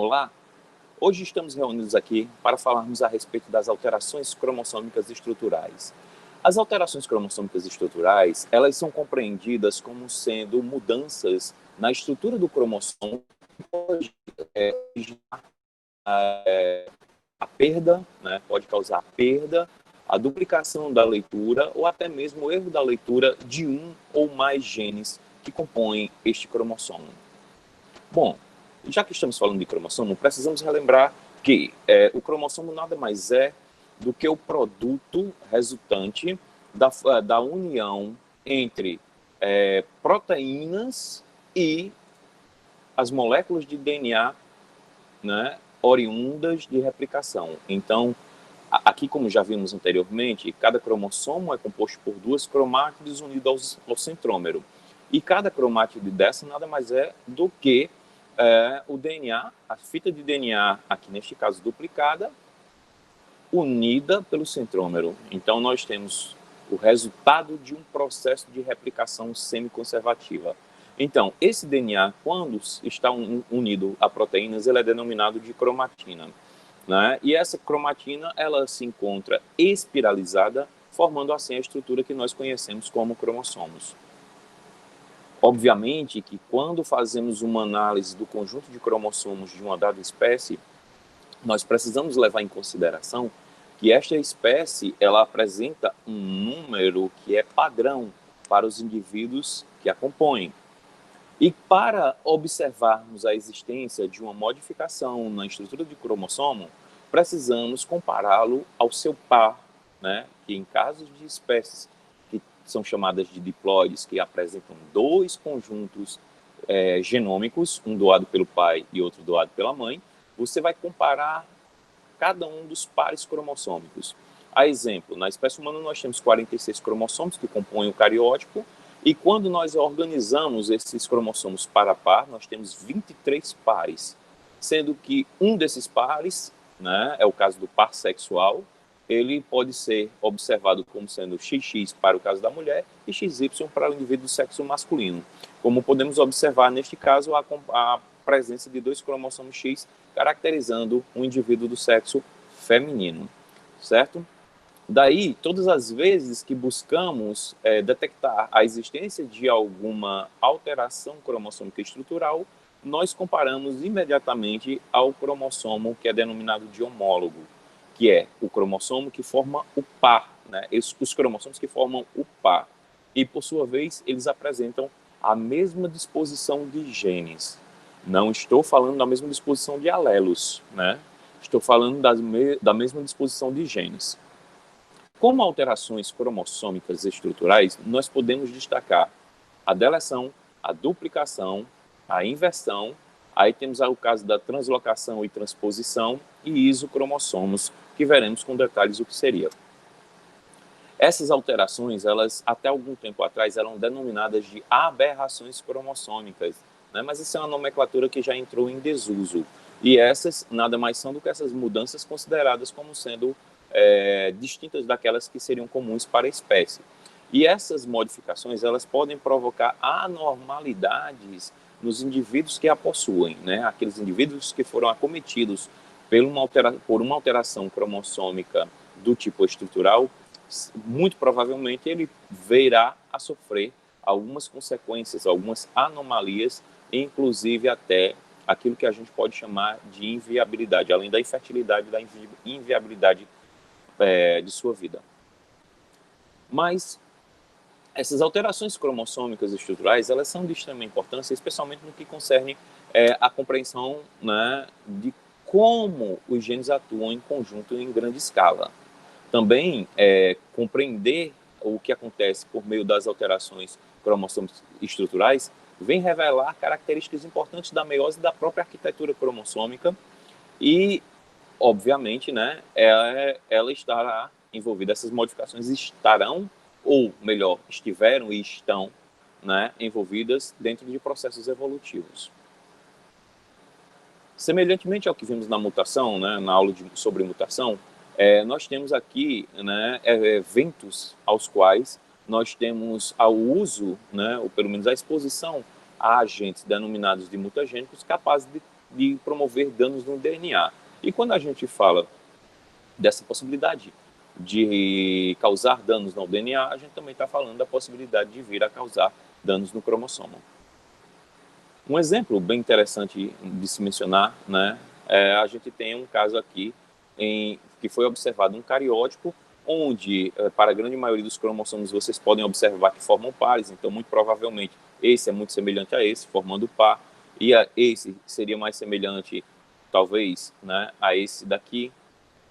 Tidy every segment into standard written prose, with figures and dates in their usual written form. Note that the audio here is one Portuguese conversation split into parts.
Olá, hoje estamos reunidos aqui para falarmos a respeito das alterações cromossômicas estruturais. As alterações cromossômicas estruturais, elas são compreendidas como sendo mudanças na estrutura do cromossomo que pode originar a perda, né, pode causar perda, a duplicação da leitura ou até mesmo o erro da leitura de um ou mais genes que compõem este cromossomo. Bom, já que estamos falando de cromossomo, precisamos relembrar que o cromossomo nada mais é do que o produto resultante da união entre proteínas e as moléculas de DNA, né, oriundas de replicação. Então, aqui, como já vimos anteriormente, cada cromossomo é composto por duas cromátides unidas ao centrômero. E cada cromátide dessa nada mais é do que o DNA, a fita de DNA, aqui neste caso duplicada, unida pelo centrômero. Então, nós temos o resultado de um processo de replicação semiconservativa. Então, esse DNA, quando está unido a proteínas, ele é denominado de cromatina, né? E essa cromatina, ela se encontra espiralizada, formando assim a estrutura que nós conhecemos como cromossomos. Obviamente que quando fazemos uma análise do conjunto de cromossomos de uma dada espécie, nós precisamos levar em consideração que esta espécie ela apresenta um número que é padrão para os indivíduos que a compõem. E para observarmos a existência de uma modificação na estrutura do cromossomo, precisamos compará-lo ao seu par, né? Que em casos de espécies que são chamadas de diploides, que apresentam dois conjuntos genômicos, um doado pelo pai e outro doado pela mãe, você vai comparar cada um dos pares cromossômicos. A exemplo, na espécie humana nós temos 46 cromossomos que compõem o cariótipo, e quando nós organizamos esses cromossomos par a par, nós temos 23 pares, sendo que um desses pares, né, é o caso do par sexual, ele pode ser observado como sendo XX para o caso da mulher e XY para o indivíduo do sexo masculino. Como podemos observar neste caso, a presença de dois cromossomos X caracterizando um indivíduo do sexo feminino, certo? Daí, todas as vezes que buscamos detectar a existência de alguma alteração cromossômica estrutural, nós comparamos imediatamente ao cromossomo que é denominado de homólogo, que é o cromossomo que forma o par, né? Os cromossomos que formam o par. E, por sua vez, eles apresentam a mesma disposição de genes. Não estou falando da mesma disposição de alelos, né? Estou falando da mesma disposição de genes. Como alterações cromossômicas estruturais, nós podemos destacar a deleção, a duplicação, a inversão, aí temos o caso da translocação e transposição e isocromossomos, que veremos com detalhes o que seria. Essas alterações, elas até algum tempo atrás eram denominadas de aberrações cromossômicas, né? Mas isso é uma nomenclatura que já entrou em desuso. E essas nada mais são do que essas mudanças consideradas como sendo distintas daquelas que seriam comuns para a espécie. E essas modificações, elas podem provocar anormalidades nos indivíduos que a possuem, né? Aqueles indivíduos que foram acometidos por uma alteração cromossômica do tipo estrutural, muito provavelmente ele virá a sofrer algumas consequências, algumas anomalias, inclusive até aquilo que a gente pode chamar de inviabilidade, além da infertilidade, da inviabilidade de sua vida. Mas essas alterações cromossômicas estruturais, elas são de extrema importância, especialmente no que concerne a compreensão, né, de como os genes atuam em conjunto em grande escala. Também compreender o que acontece por meio das alterações cromossômicas estruturais vem revelar características importantes da meiose e da própria arquitetura cromossômica e, obviamente, né, ela estará envolvida, essas modificações estarão, ou melhor, estiveram e estão, né, envolvidas dentro de processos evolutivos. Semelhantemente ao que vimos na mutação, né, na aula sobre mutação, nós temos aqui, né, eventos aos quais nós temos ao uso, né, ou pelo menos a exposição a agentes denominados de mutagênicos capazes de de promover danos no DNA. E quando a gente fala dessa possibilidade de causar danos no DNA, a gente também está falando da possibilidade de vir a causar danos no cromossomo. Um exemplo bem interessante de se mencionar, né, a gente tem um caso aqui que foi observado um cariótipo, onde, para a grande maioria dos cromossomos, vocês podem observar que formam pares, então, muito provavelmente, esse é muito semelhante a esse, formando par, e esse seria mais semelhante, talvez, né, a esse daqui,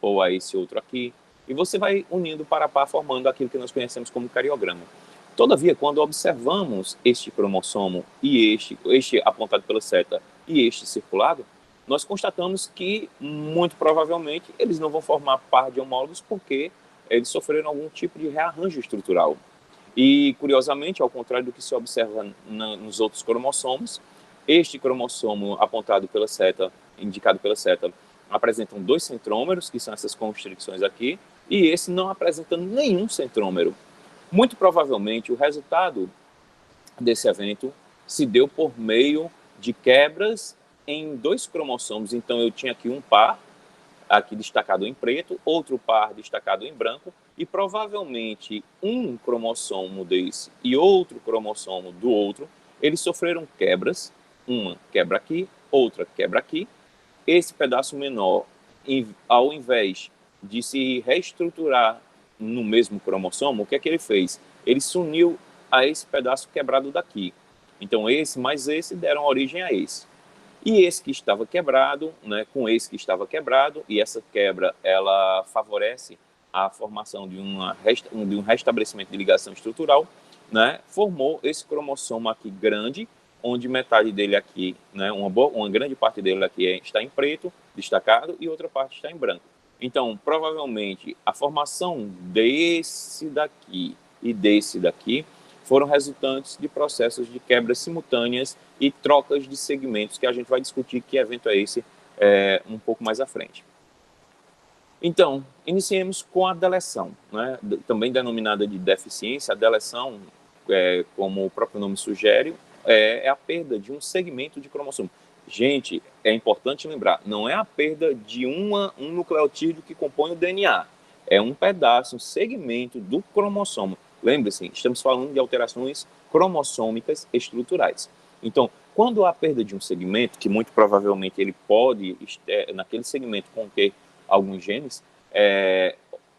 ou a esse outro aqui, e você vai unindo par a par, formando aquilo que nós conhecemos como cariograma. Todavia, quando observamos este cromossomo e este apontado pela seta e este circulado, nós constatamos que, muito provavelmente, eles não vão formar par de homólogos porque eles sofreram algum tipo de rearranjo estrutural. E, curiosamente, ao contrário do que se observa nos outros cromossomos, este cromossomo apontado pela seta, indicado pela seta, apresentam 2 centrômeros, que são essas constricções aqui, e esse não apresenta nenhum centrômero. Muito provavelmente, o resultado desse evento se deu por meio de quebras em 2 cromossomos. Então, eu tinha aqui um par, aqui destacado em preto, outro par destacado em branco, e provavelmente um cromossomo desse e outro cromossomo do outro, eles sofreram quebras, uma quebra aqui, outra quebra aqui. Esse pedaço menor, ao invés de se reestruturar no mesmo cromossomo, o que é que ele fez? Ele se uniu a esse pedaço quebrado daqui. Então, esse mais esse deram origem a esse. E esse que estava quebrado, né, com esse que estava quebrado, e essa quebra, ela favorece a formação de um restabelecimento de ligação estrutural, né, formou esse cromossomo aqui grande, onde metade dele aqui, né, uma grande parte dele aqui está em preto, destacado, e outra parte está em branco. Então, provavelmente, a formação desse daqui e desse daqui foram resultantes de processos de quebras simultâneas e trocas de segmentos, que a gente vai discutir que evento é esse um pouco mais à frente. Então, iniciemos com a deleção, né? Também denominada de deficiência. A deleção, como o próprio nome sugere, é a perda de um segmento de cromossomo. Gente, é importante lembrar, não é a perda de um nucleotídeo que compõe o DNA, é um pedaço, um segmento do cromossomo. Lembre-se, estamos falando de alterações cromossômicas estruturais. Então, quando há perda de um segmento, que muito provavelmente ele pode, naquele segmento, conter alguns genes,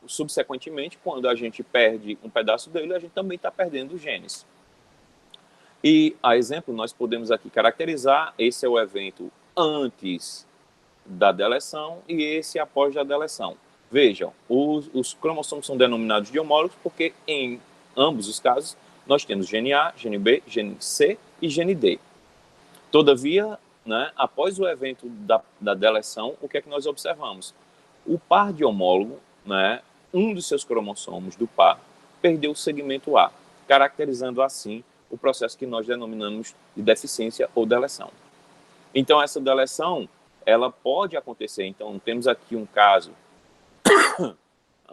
subsequentemente, quando a gente perde um pedaço dele, a gente também está perdendo genes. E, a exemplo, nós podemos aqui caracterizar, esse é o evento antes da deleção e esse após a deleção. Vejam, os cromossomos são denominados de homólogos porque, em ambos os casos, nós temos gene A, gene B, gene C e gene D. Todavia, né, após o evento da deleção, o que é que nós observamos? O par de homólogo, né, um dos seus cromossomos do par, perdeu o segmento A, caracterizando assim o processo que nós denominamos de deficiência ou deleção. Então, essa deleção, ela pode acontecer. Então, temos aqui um caso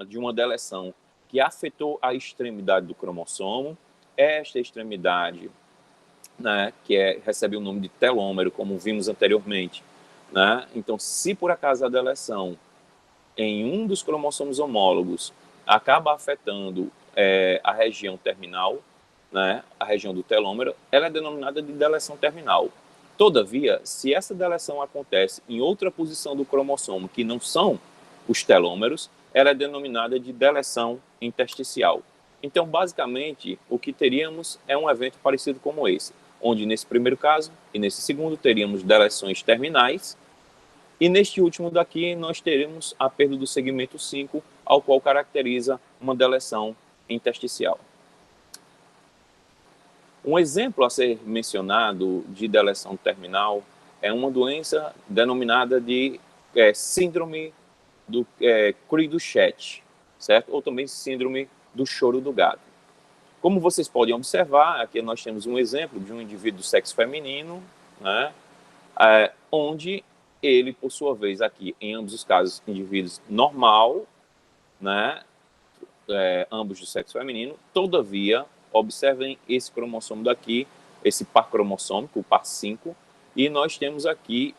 de uma deleção que afetou a extremidade do cromossomo. Esta extremidade, né, que recebe o nome de telômero, como vimos anteriormente, né? Então, se por acaso a deleção em um dos cromossomos homólogos acaba afetando a região terminal, né, a região do telômero, ela é denominada de deleção terminal. Todavia, se essa deleção acontece em outra posição do cromossomo, que não são os telômeros, ela é denominada de deleção intersticial. Então, basicamente, o que teríamos é um evento parecido como esse, onde nesse primeiro caso e nesse segundo teríamos deleções terminais, e neste último daqui nós teremos a perda do segmento 5, ao qual caracteriza uma deleção intersticial. Um exemplo a ser mencionado de deleção terminal é uma doença denominada de síndrome do Cri-du-Chat, certo? Ou também síndrome do choro do gato. Como vocês podem observar, aqui nós temos um exemplo de um indivíduo do sexo feminino, né, onde ele, por sua vez, aqui, em ambos os casos, indivíduos normal, né, ambos do sexo feminino, todavia, observem esse cromossomo daqui, esse par cromossômico, o par 5, E nós temos aqui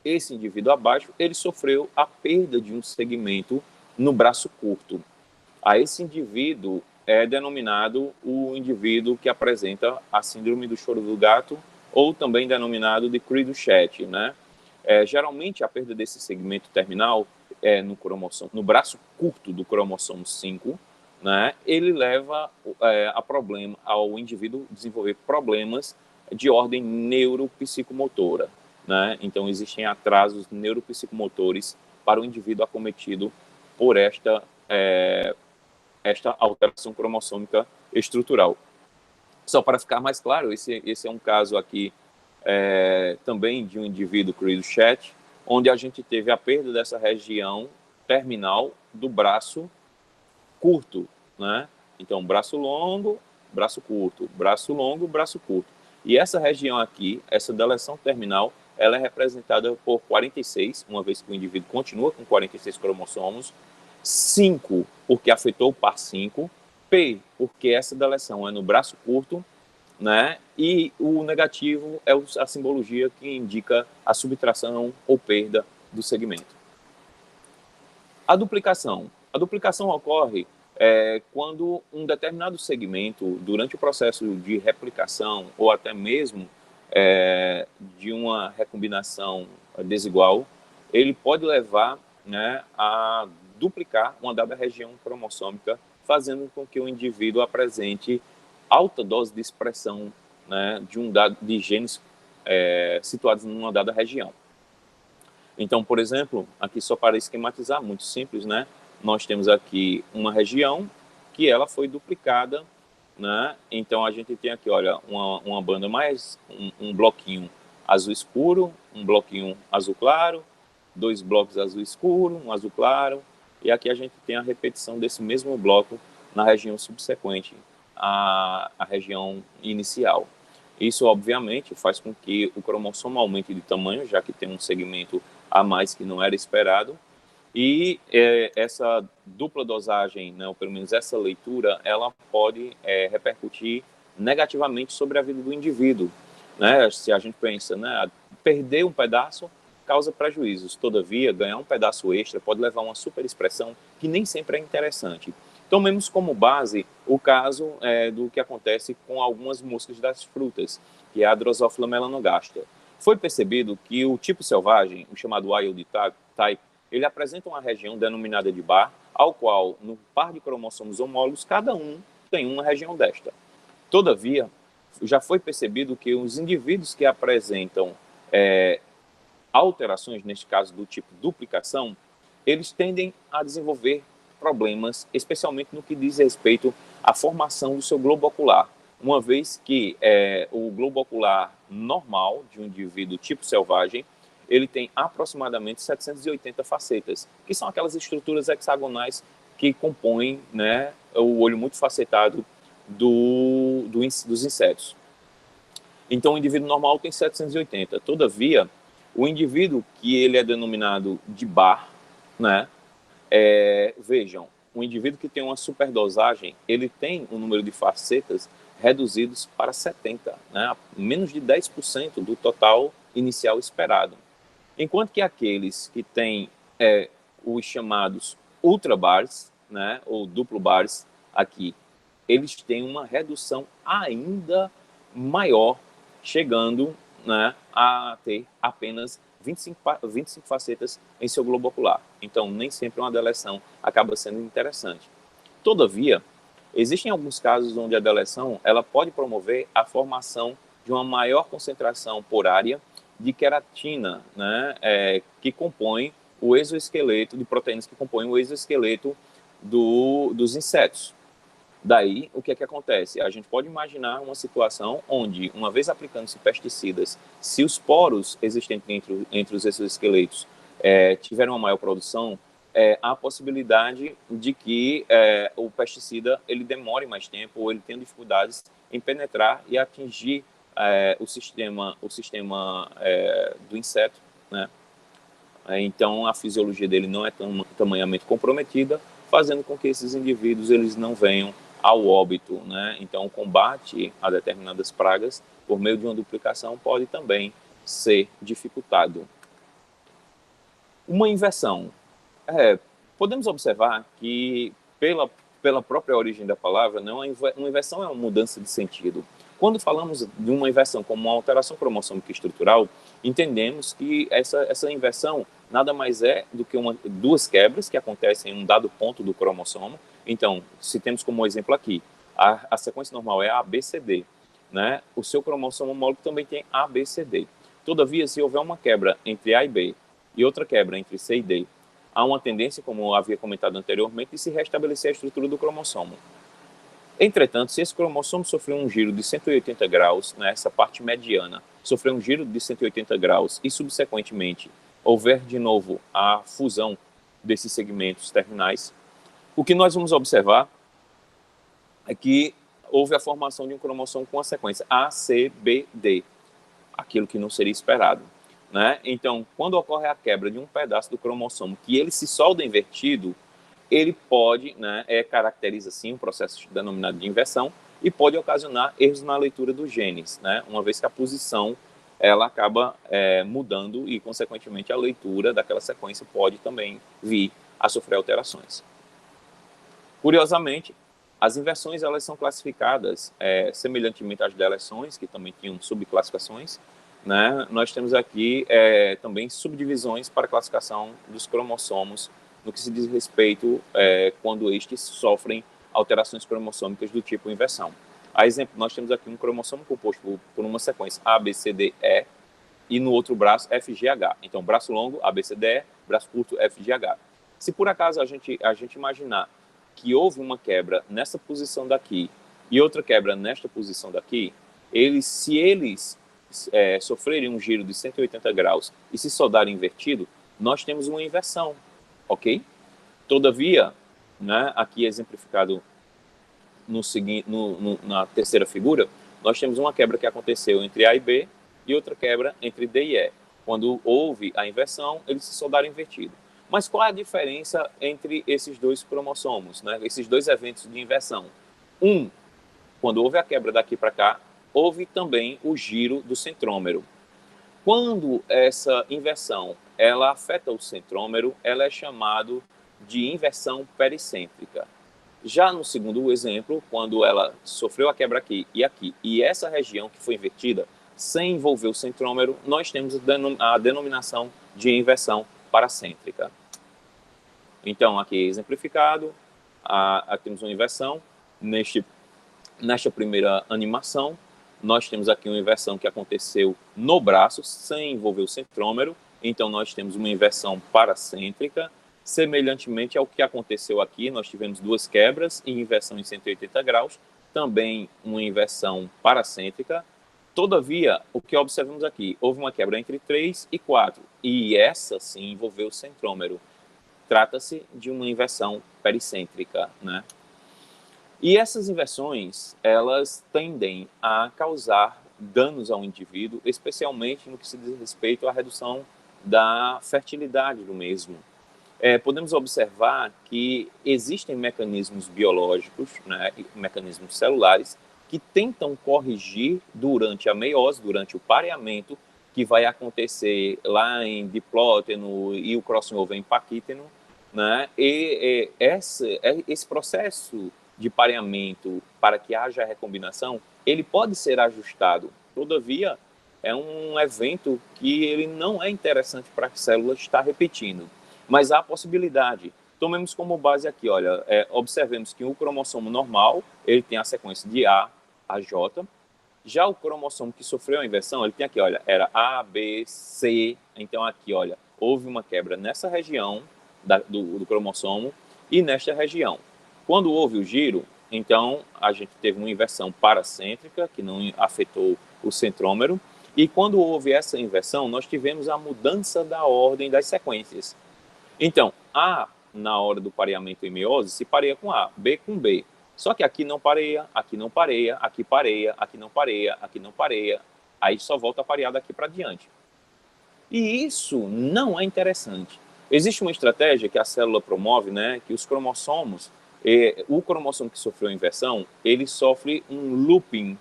esse indivíduo abaixo, ele sofreu a perda de um segmento no braço curto. A esse indivíduo é denominado o indivíduo que apresenta a síndrome do choro do gato, ou também denominado de Cri-du-Chat, né? Geralmente, a perda desse segmento terminal no braço curto do cromossomo 5, né? Ele leva ao indivíduo desenvolver problemas de ordem neuropsicomotora, né? Então, existem atrasos neuropsicomotores para o indivíduo acometido por esta alteração cromossômica estrutural. Só para ficar mais claro, esse é um caso aqui também de um indivíduo Cri-du-Chat, onde a gente teve a perda dessa região terminal do braço curto, né? Então, braço longo, braço curto, braço longo, braço curto. E essa região aqui, essa deleção terminal, ela é representada por 46, uma vez que o indivíduo continua com 46 cromossomos, 5, porque afetou o par 5, P, porque essa deleção é no braço curto, né? E o negativo é a simbologia que indica a subtração ou perda do segmento. A duplicação. A duplicação ocorre quando um determinado segmento, durante o processo de replicação ou até mesmo de uma recombinação desigual, ele pode levar, né, a duplicar uma dada região cromossômica, fazendo com que o indivíduo apresente alta dose de expressão, né, de genes situados numa dada região. Então, por exemplo, aqui só para esquematizar, muito simples, né? Nós temos aqui uma região que ela foi duplicada, né? Então, a gente tem aqui, olha, uma banda mais, um bloquinho azul escuro, um bloquinho azul claro, 2 blocos azul escuro, um azul claro, e aqui a gente tem a repetição desse mesmo bloco na região subsequente à região inicial. Isso, obviamente, faz com que o cromossomo aumente de tamanho, já que tem um segmento a mais que não era esperado, e essa dupla dosagem, né, ou pelo menos essa leitura, ela pode repercutir negativamente sobre a vida do indivíduo, né? Se a gente pensa, né, perder um pedaço causa prejuízos, todavia, ganhar um pedaço extra pode levar a uma superexpressão que nem sempre é interessante. Tomemos como base o caso do que acontece com algumas moscas das frutas, que é a Drosophila melanogaster. Foi percebido que o tipo selvagem, o chamado wild type, ele apresenta uma região denominada de bar, ao qual, no par de cromossomos homólogos, cada um tem uma região desta. Todavia, já foi percebido que os indivíduos que apresentam alterações, neste caso do tipo duplicação, eles tendem a desenvolver problemas, especialmente no que diz respeito à formação do seu globo ocular, uma vez que o globo ocular normal de um indivíduo tipo selvagem, ele tem aproximadamente 780 facetas, que são aquelas estruturas hexagonais que compõem, né, o olho multifacetado dos insetos. Então, o indivíduo normal tem 780. Todavia, o indivíduo que ele é denominado de bar, né, vejam, um indivíduo que tem uma superdosagem, ele tem um número de facetas reduzidos para 70, né, menos de 10% do total inicial esperado. Enquanto que aqueles que têm os chamados ultra bars, né, ou duplo bars aqui, eles têm uma redução ainda maior, chegando, né, a ter apenas 25 facetas em seu globo ocular. Então, nem sempre uma deleção acaba sendo interessante. Todavia, existem alguns casos onde a deleção ela pode promover a formação de uma maior concentração por área de queratina, né, que compõe o exoesqueleto, de proteínas que compõem o exoesqueleto dos insetos. Daí, o que é que acontece? A gente pode imaginar uma situação onde, uma vez aplicando-se pesticidas, se os poros existentes entre os exoesqueletos tiverem uma maior produção, há a possibilidade de que o pesticida ele demore mais tempo ou ele tenha dificuldades em penetrar e atingir o sistema do inseto, né? Então, a fisiologia dele não é tamanhamente comprometida, fazendo com que esses indivíduos eles não venham ao óbito, né? Então, o combate a determinadas pragas por meio de uma duplicação, pode também ser dificultado. Uma inversão. Podemos observar que, pela própria origem da palavra, não, uma inversão é uma mudança de sentido. Quando falamos de uma inversão como uma alteração cromossômica estrutural, entendemos que essa inversão nada mais é do que duas quebras que acontecem em um dado ponto do cromossomo. Então, se temos como exemplo aqui, a sequência normal é ABCD, né? O seu cromossomo homólogo também tem ABCD. Todavia, se houver uma quebra entre A e B e outra quebra entre C e D, há uma tendência, como eu havia comentado anteriormente, de se restabelecer a estrutura do cromossomo. Entretanto, se esse cromossomo sofreu um giro de 180 graus, nessa parte mediana, sofreu um giro de 180 graus e, subsequentemente, houver de novo a fusão desses segmentos terminais, o que nós vamos observar é que houve a formação de um cromossomo com a sequência ACBD, aquilo que não seria esperado, né? Então, quando ocorre a quebra de um pedaço do cromossomo que ele se solda invertido, ele pode, né, caracteriza sim um processo denominado de inversão e pode ocasionar erros na leitura dos genes, né? Uma vez que a posição ela acaba mudando e, consequentemente, a leitura daquela sequência pode também vir a sofrer alterações. Curiosamente, as inversões elas são classificadas semelhantemente às deleções, que também tinham subclassificações, né? Nós temos aqui também subdivisões para a classificação dos cromossomos no que se diz respeito quando estes sofrem alterações cromossômicas do tipo inversão. A exemplo, nós temos aqui um cromossomo composto por uma sequência A, B, C, D, E, e no outro braço F, G, H. Então, braço longo, A, B, C, D, E, braço curto, F, G, H. Se por acaso a gente imaginar que houve uma quebra nessa posição daqui e outra quebra nesta posição daqui, se eles sofrerem um giro de 180 graus e se soldarem invertido, nós temos uma inversão, ok? Todavia, né, aqui exemplificado na terceira figura, nós temos uma quebra que aconteceu entre A e B e outra quebra entre D e E. Quando houve a inversão, eles se soldaram invertido. Mas qual é a diferença entre esses dois cromossomos, né? Esses dois eventos de inversão? Quando houve a quebra daqui para cá, houve também o giro do centrômero. Quando essa inversão ela afeta o centrômero, ela é chamada de inversão pericêntrica. Já no segundo exemplo, quando ela sofreu a quebra aqui, e essa região que foi invertida, sem envolver o centrômero, nós temos a denominação de inversão paracêntrica. Então, aqui exemplificado, aqui temos uma inversão. Nesta primeira animação, nós temos aqui uma inversão que aconteceu no braço, sem envolver o centrômero. Então, nós temos uma inversão paracêntrica. Semelhantemente ao que aconteceu aqui, nós tivemos duas quebras em inversão em 180 graus, também uma inversão paracêntrica. Todavia, o que observamos aqui, houve uma quebra entre 3 e 4, e essa sim envolveu o centrômero. Trata-se de uma inversão pericêntrica, né? E essas inversões, elas tendem a causar danos ao indivíduo, especialmente no que se diz respeito à redução da fertilidade do mesmo. Podemos observar que existem mecanismos biológicos, né, mecanismos celulares, que tentam corrigir durante a meiose, durante o pareamento, que vai acontecer lá em diplóteno e o crossover em paquíteno, né? E esse processo de pareamento, para que haja recombinação, ele pode ser ajustado. Todavia, é um evento que ele não é interessante para a célula estar repetindo. Mas há a possibilidade. Tomemos como base aqui, olha, observemos que o cromossomo normal, ele tem a sequência de A a J. Já o cromossomo que sofreu a inversão, ele tem aqui, olha, era A, B, C. Então aqui, olha, houve uma quebra nessa região do cromossomo e nesta região. Quando houve o giro, então a gente teve uma inversão paracêntrica, que não afetou o centrômero, e quando houve essa inversão, nós tivemos a mudança da ordem das sequências. Então, A, na hora do pareamento em meiose, se pareia com A, B com B. Só que aqui não pareia, aqui não pareia, aqui pareia, aqui não pareia, aqui não pareia. Aí só volta a parear daqui para diante. E isso não é interessante. Existe uma estratégia que a célula promove, né, que os cromossomos, o cromossomo que sofreu a inversão, ele sofre um looping,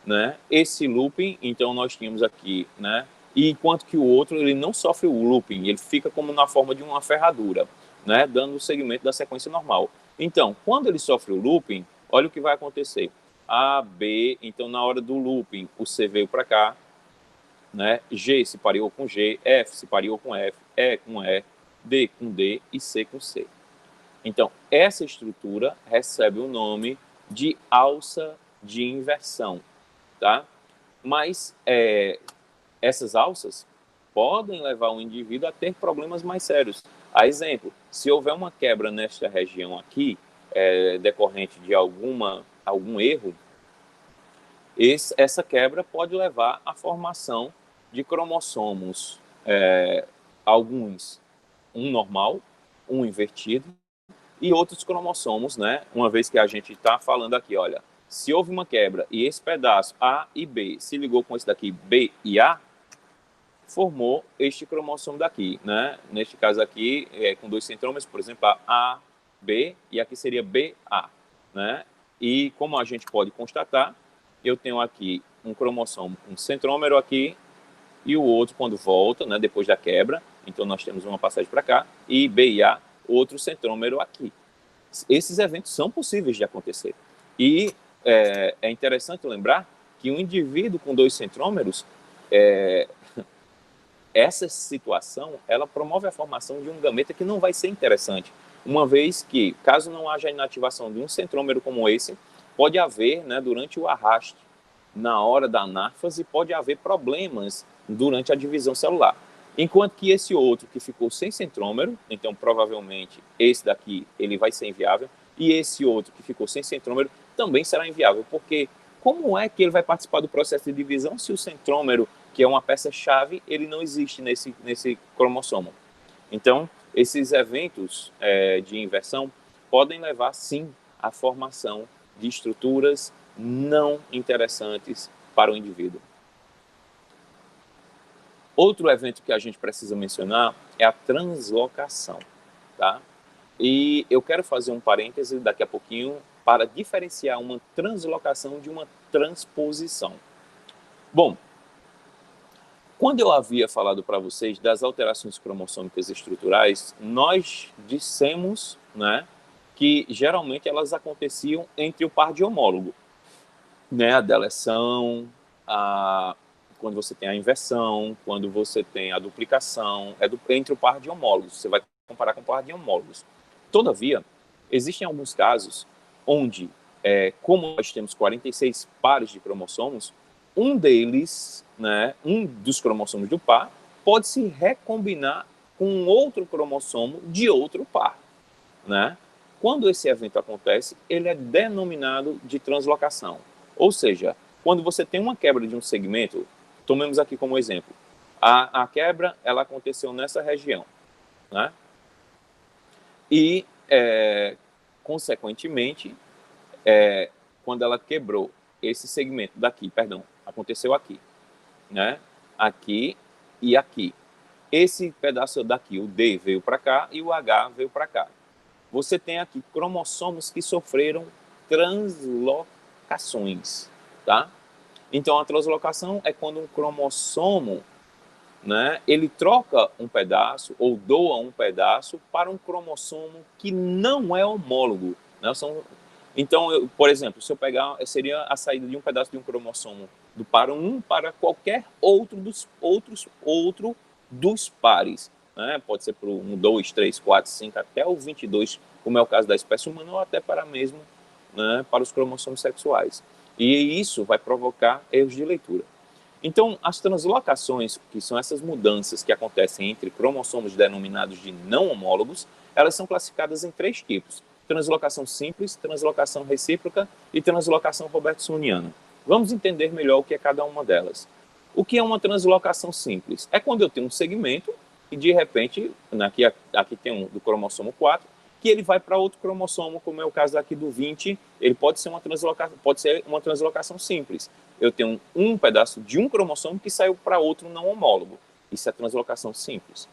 né? Esse looping, então nós tínhamos aqui, né? E enquanto que o outro, ele não sofre o looping, ele fica como na forma de uma ferradura, né? Dando o segmento da sequência normal. Então, quando ele sofre o looping, olha o que vai acontecer. A, B, então na hora do looping, o C veio para cá, né? G se pareou com G, F se pareou com F, E com E, D com D e C com C. Então, essa estrutura recebe o nome de alça de inversão, tá? Mas essas alças podem levar o indivíduo a ter problemas mais sérios. A exemplo, se houver uma quebra nesta região aqui, decorrente de algum erro, essa quebra pode levar à formação de cromossomos, alguns, um normal, um invertido, e outros cromossomos, né? Uma vez que a gente está falando aqui, olha, se houve uma quebra e esse pedaço A e B se ligou com esse daqui B e A, formou este cromossomo daqui, né? Neste caso aqui, com 2 centrômeros, por exemplo, A, B, e aqui seria BA, né? E como a gente pode constatar, eu tenho aqui um cromossomo com um centrômero aqui e o outro quando volta, né, depois da quebra, então nós temos uma passagem para cá, e B e A, outro centrômero aqui. Esses eventos são possíveis de acontecer. E é interessante lembrar que um indivíduo com 2 centrômeros, essa situação, ela promove a formação de um gameta que não vai ser interessante, uma vez que, caso não haja inativação de um centrômero como esse, pode haver, né, durante o arraste, na hora da anáfase, pode haver problemas durante a divisão celular. Enquanto que esse outro que ficou sem centrômero, então provavelmente esse daqui ele vai ser inviável, e esse outro que ficou sem centrômero também será inviável, porque como é que ele vai participar do processo de divisão se o centrômero, que é uma peça-chave, ele não existe nesse cromossomo? Então, esses eventos de inversão podem levar, sim, à formação de estruturas não interessantes para o indivíduo. Outro evento que a gente precisa mencionar é a translocação, tá? E eu quero fazer um parêntese daqui a pouquinho para diferenciar uma translocação de uma transposição. Bom, quando eu havia falado para vocês das alterações cromossômicas estruturais, nós dissemos, né, que geralmente elas aconteciam entre o par de homólogo, né, a deleção, quando você tem a inversão, quando você tem a duplicação, entre o par de homólogos, você vai comparar com o par de homólogos. Todavia, existem alguns casos onde, como nós temos 46 pares de cromossomos, um deles, né, um dos cromossomos do par, pode se recombinar com outro cromossomo de outro par, né? Quando esse evento acontece, ele é denominado de translocação. Ou seja, quando você tem uma quebra de um segmento, tomemos aqui como exemplo, a quebra ela aconteceu nessa região, né? E, consequentemente, quando ela quebrou esse segmento daqui, perdão, aconteceu aqui, né? Aqui e aqui. Esse pedaço daqui, o D veio para cá e o H veio para cá. Você tem aqui cromossomos que sofreram translocações, tá? Então, a translocação é quando um cromossomo, né, ele troca um pedaço ou doa um pedaço para um cromossomo que não é homólogo, né? Então, por exemplo, se eu pegar, seria a saída de um pedaço de um cromossomo do par 1 para qualquer outro dos pares, né? Pode ser para o 1, 2, 3, 4, 5, até o 22, como é o caso da espécie humana, ou até para mesmo, né, para os cromossomos sexuais. E isso vai provocar erros de leitura. Então, as translocações, que são essas mudanças que acontecem entre cromossomos denominados de não homólogos, elas são classificadas em 3 tipos: translocação simples, translocação recíproca e translocação robertsoniana. Vamos entender melhor o que é cada uma delas. O que é uma translocação simples? É quando eu tenho um segmento e, de repente, aqui tem um do cromossomo 4, que ele vai para outro cromossomo, como é o caso aqui do 20, ele pode ser uma translocação simples. Eu tenho um pedaço de um cromossomo que saiu para outro não homólogo. Isso é translocação simples.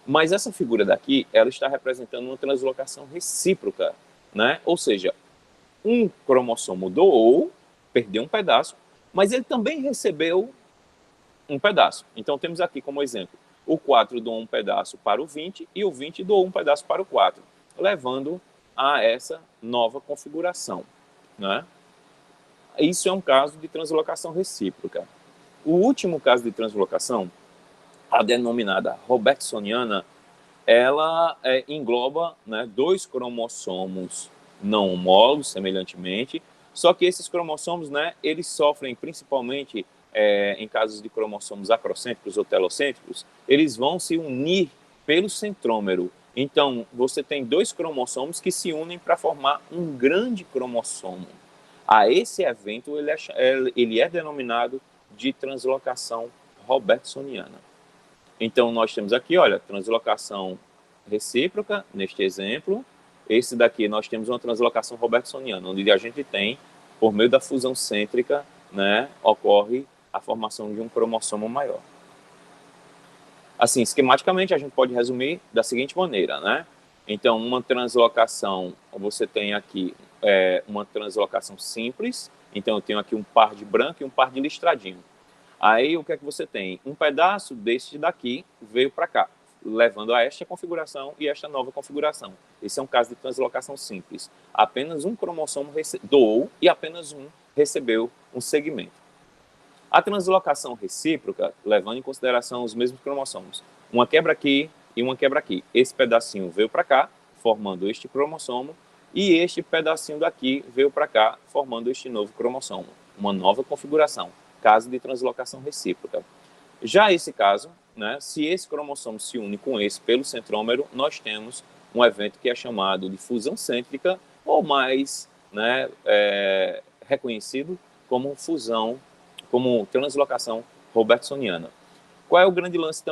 Mas essa figura daqui, ela está representando uma translocação recíproca, né? Ou seja, um cromossomo doou, perdeu um pedaço, mas ele também recebeu um pedaço. Então, temos aqui como exemplo, o 4 doou um pedaço para o 20 e o 20 doou um pedaço para o 4, levando a essa nova configuração, né? Isso é um caso de translocação recíproca. O último caso de translocação, a denominada robertsoniana, ela engloba, né, dois cromossomos não homólogos, semelhantemente, só que esses cromossomos, né, eles sofrem principalmente, em casos de cromossomos acrocêntricos ou telocêntricos, eles vão se unir pelo centrômero. Então, você tem dois cromossomos que se unem para formar um grande cromossomo. A esse evento, ele é denominado de translocação robertsoniana. Então, nós temos aqui, olha, translocação recíproca, neste exemplo. Esse daqui, nós temos uma translocação robertsoniana, onde a gente tem, por meio da fusão cêntrica, né, ocorre a formação de um cromossomo maior. Assim, esquematicamente, a gente pode resumir da seguinte maneira, né? Então, uma translocação, você tem aqui uma translocação simples. Então, eu tenho aqui um par de branco e um par de listradinho. Aí, o que é que você tem? Um pedaço deste daqui veio para cá, levando a esta configuração e esta nova configuração. Esse é um caso de translocação simples. Apenas um cromossomo doou e apenas um recebeu um segmento. A translocação recíproca, levando em consideração os mesmos cromossomos. Uma quebra aqui e uma quebra aqui. Esse pedacinho veio para cá, formando este cromossomo, e este pedacinho daqui veio para cá, formando este novo cromossomo. Uma nova configuração, caso de translocação recíproca. Já esse caso, né, se esse cromossomo se une com esse pelo centrômero, nós temos um evento que é chamado de fusão cêntrica, ou mais, né, reconhecido como fusão, como translocação robertsoniana. Qual é o grande lance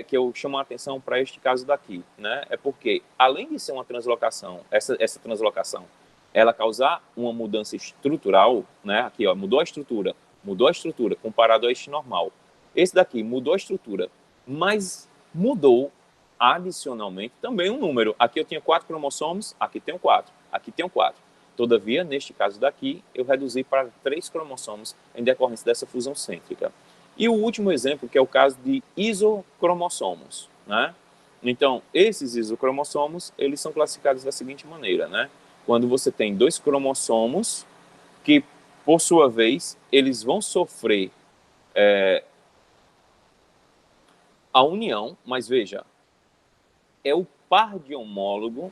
que eu chamo a atenção para este caso daqui, né? É porque, além de ser uma translocação, essa translocação, ela causar uma mudança estrutural, né? Aqui, ó, mudou a estrutura comparado a este normal. Esse daqui mudou a estrutura, mas mudou adicionalmente também um número. Aqui eu tinha 4 cromossomos, aqui tenho 4, aqui tenho 4. Todavia, neste caso daqui, eu reduzi para 3 cromossomos em decorrência dessa fusão cêntrica. E o último exemplo, que é o caso de isocromossomos, né? Então, esses isocromossomos, eles são classificados da seguinte maneira, né? Quando você tem 2 cromossomos que, por sua vez, eles vão sofrer a união, mas veja, é o par de homólogo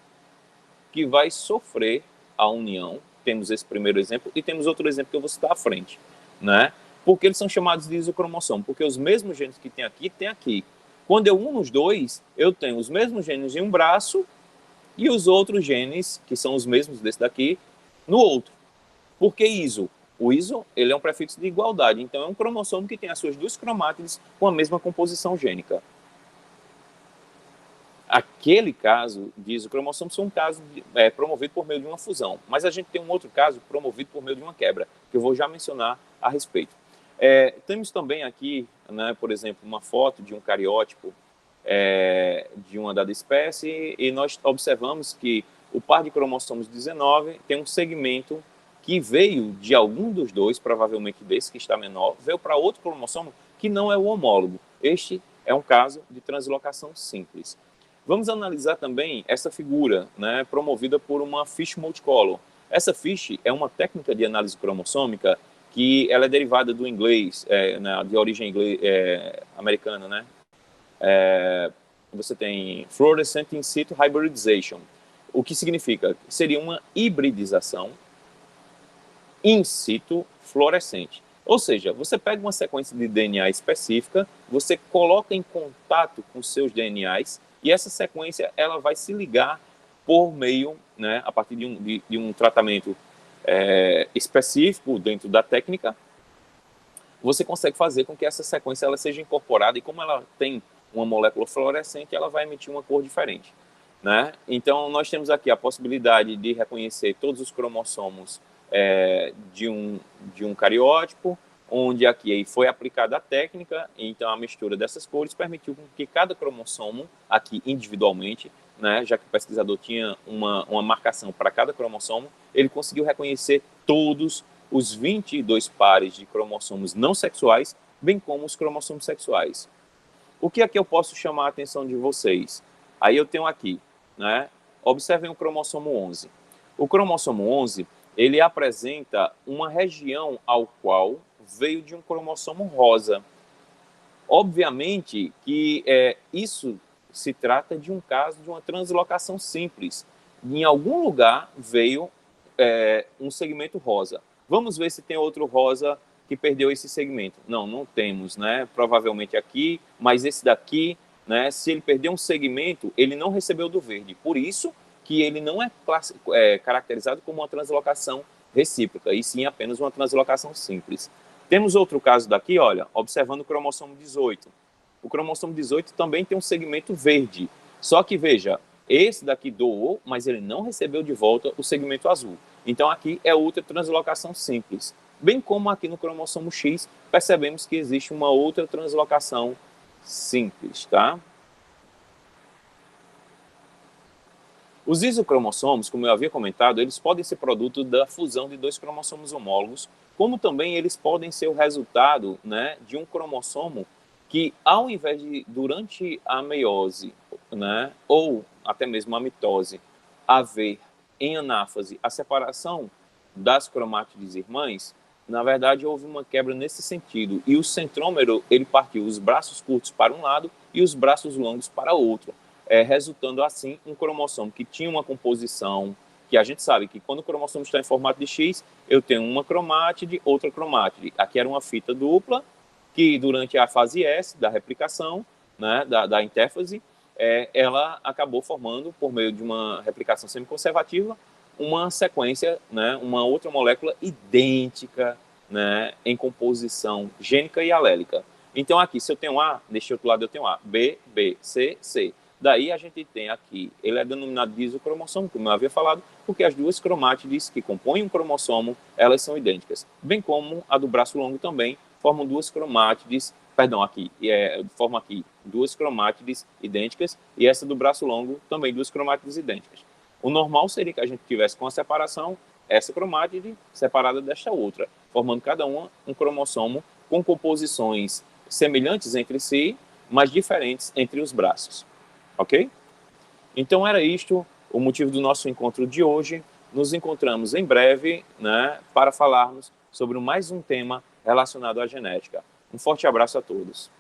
que vai sofrer a união. Temos esse primeiro exemplo e temos outro exemplo que eu vou citar à frente, né? Por que eles são chamados de isocromossomo? Porque os mesmos genes que tem aqui, tem aqui. Quando eu uno os dois, eu tenho os mesmos genes em um braço e os outros genes, que são os mesmos desse daqui, no outro. Por que iso? O iso, ele é um prefixo de igualdade, então é um cromossomo que tem as suas duas cromátides com a mesma composição gênica. Aquele caso de isocromossomo é um caso promovido por meio de uma fusão, mas a gente tem um outro caso promovido por meio de uma quebra, que eu vou já mencionar a respeito. Temos também aqui, né, por exemplo, uma foto de um cariótipo de uma dada espécie, e nós observamos que o par de cromossomos 19 tem um segmento que veio de algum dos dois, provavelmente desse que está menor, veio para outro cromossomo que não é o homólogo. Este é um caso de translocação simples. Vamos analisar também essa figura, né, promovida por uma FISH multicolor. Essa FISH é uma técnica de análise cromossômica que ela é derivada do inglês, né, de origem americana, né? Você tem Fluorescent in situ hybridization, o que significa? Seria uma hibridização in situ fluorescente. Ou seja, você pega uma sequência de DNA específica, você coloca em contato com seus DNAs e essa sequência ela vai se ligar por meio, né, a partir de um tratamento específico dentro da técnica, você consegue fazer com que essa sequência ela seja incorporada e como ela tem uma molécula fluorescente, ela vai emitir uma cor diferente, né? Então, nós temos aqui a possibilidade de reconhecer todos os cromossomos de um cariótipo, onde aqui foi aplicada a técnica, então a mistura dessas cores permitiu que cada cromossomo, aqui individualmente, né, já que o pesquisador tinha uma marcação para cada cromossomo, ele conseguiu reconhecer todos os 22 pares de cromossomos não sexuais, bem como os cromossomos sexuais. O que é que eu posso chamar a atenção de vocês? Aí eu tenho aqui, né? Observem o cromossomo 11. O cromossomo 11, ele apresenta uma região ao qual veio de um cromossomo rosa. Obviamente que isso se trata de um caso de uma translocação simples. Em algum lugar veio um segmento rosa. Vamos ver se tem outro rosa que perdeu esse segmento. Não, não temos, né? Provavelmente aqui, mas esse daqui, né? Se ele perdeu um segmento, ele não recebeu do verde. Por isso que ele não é caracterizado como uma translocação recíproca, e sim apenas uma translocação simples. Temos outro caso daqui, olha, observando o cromossomo 18. O cromossomo 18 também tem um segmento verde. Só que, veja, esse daqui doou, mas ele não recebeu de volta o segmento azul. Então, aqui é outra translocação simples. Bem como aqui no cromossomo X, percebemos que existe uma outra translocação simples, tá? Os isocromossomos, como eu havia comentado, eles podem ser produto da fusão de dois cromossomos homólogos, como também eles podem ser o resultado, né, de um cromossomo que, ao invés de, durante a meiose, né, ou até mesmo a mitose, haver em anáfase a separação das cromátides irmãs, na verdade houve uma quebra nesse sentido, e o centrômero ele partiu os braços curtos para um lado e os braços longos para outro, resultando assim um cromossomo que tinha uma composição, que a gente sabe que quando o cromossomo está em formato de X, eu tenho uma cromátide, outra cromátide. Aqui era uma fita dupla, que durante a fase S da replicação, né, da intérfase, ela acabou formando, por meio de uma replicação semiconservativa, uma sequência, né, uma outra molécula idêntica, né, em composição gênica e alélica. Então aqui, se eu tenho A, neste outro lado eu tenho A, B, B, C, C. Daí a gente tem aqui, ele é denominado de isocromossomo, como eu havia falado, porque as duas cromátides que compõem um cromossomo, elas são idênticas. Bem como a do braço longo também, formam duas cromátides, perdão, aqui, forma aqui duas cromátides idênticas, e essa do braço longo também duas cromátides idênticas. O normal seria que a gente tivesse com a separação, essa cromátide separada desta outra, formando cada uma um cromossomo com composições semelhantes entre si, mas diferentes entre os braços. Ok? Então era isto o motivo do nosso encontro de hoje. Nos encontramos em breve, né, para falarmos sobre mais um tema relacionado à genética. Um forte abraço a todos.